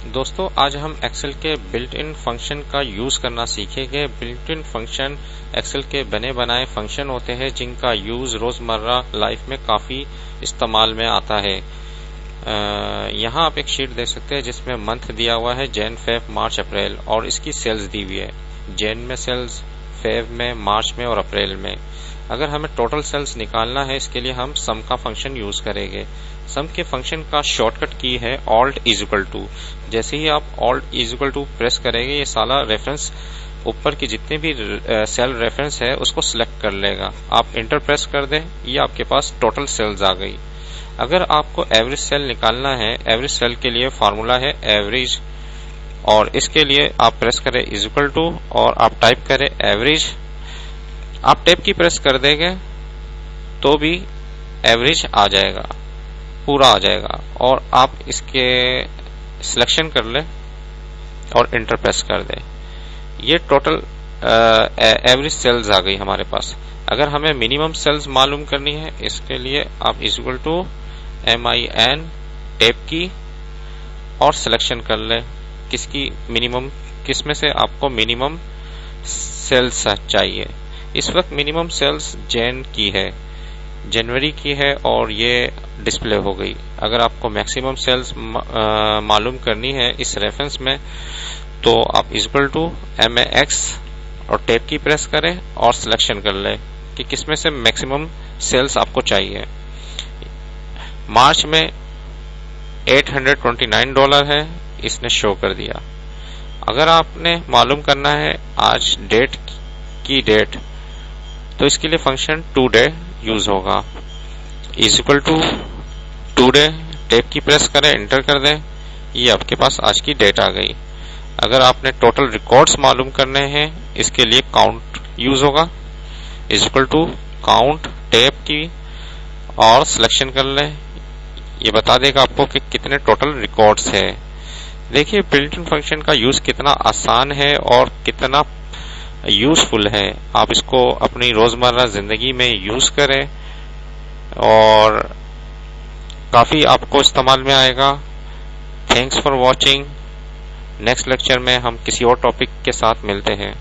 दोस्तों आज हम एक्सेल के बिल्ट इन फंक्शन का यूज़ करना सीखेंगे। बिल्ट इन फंक्शन एक्सेल के बने बनाए फंक्शन होते हैं जिनका यूज़ रोज़मर्रा लाइफ में काफ़ी इस्तेमाल में आता है। यहाँ आप एक शीट देख सकते हैं जिसमें मंथ दिया हुआ है जैन, फेब, मार्च, अप्रैल और इसकी सेल्स दी हुई है। जैन में सेल्स, फेब में, मार्च में और अप्रैल में। अगर हमें टोटल सेल्स निकालना है इसके लिए हम सम का फंक्शन यूज करेंगे। सम के फंक्शन का शॉर्टकट की है ऑल्ट इज इक्वल टू। जैसे ही आप alt is equal to press करेंगे ये सारा रेफरेंस ऊपर की जितने भी सेल रेफरेंस है उसको सिलेक्ट कर लेगा। आप इंटर प्रेस कर दें, ये आपके पास टोटल सेल्स आ गई। अगर आपको एवरेज सेल निकालना है, एवरेज सेल के लिए फॉर्मूला है एवरेज, और इसके लिए आप प्रेस करें इज इक्वल टू और आप टाइप करें एवरेज। आप टैब की प्रेस कर देंगे तो भी एवरेज आ जाएगा, पूरा आ जाएगा। और आप इसके सिलेक्शन कर लें और इंटर प्रेस कर दें, ये टोटल एवरेज सेल्स आ गई हमारे पास। अगर हमें मिनिमम सेल्स मालूम करनी है इसके लिए आप is equal to MIN tab की और सिलेक्शन कर लें किसकी मिनिमम, किस में से आपको मिनिमम सेल्स चाहिए। इस वक्त मिनिमम सेल्स जैन की है, जनवरी की है और ये डिस्प्ले हो गई। अगर आपको मैक्सिमम सेल्स मालूम करनी है इस रेफरेंस में तो आप इक्वल टू MAX और टैब की प्रेस करें और सिलेक्शन कर लें कि किसमें से मैक्सिमम सेल्स आपको चाहिए। मार्च में $829 है, इसने शो कर दिया। अगर आपने मालूम करना है आज डेट की डेट तो इसके लिए फंक्शन टुडे यूज होगा। Is equal to today, tab की प्रेस करें, एंटर कर दें, ये आपके पास आज की डेट आ गई। अगर आपने टोटल रिकॉर्ड्स मालूम करने हैं इसके लिए काउंट यूज होगा। Is equal to count, tab की और सिलेक्शन कर लें, ये बता देगा आपको कि कितने टोटल रिकॉर्ड्स है। देखिए बिल्ट इन फंक्शन का यूज कितना आसान है और कितना यूजफुल है। आप इसको अपनी रोजमर्रा जिंदगी में यूज करें और काफी आपको इस्तेमाल में आएगा। Thanks for watching. Next lecture में हम किसी और टॉपिक के साथ मिलते हैं।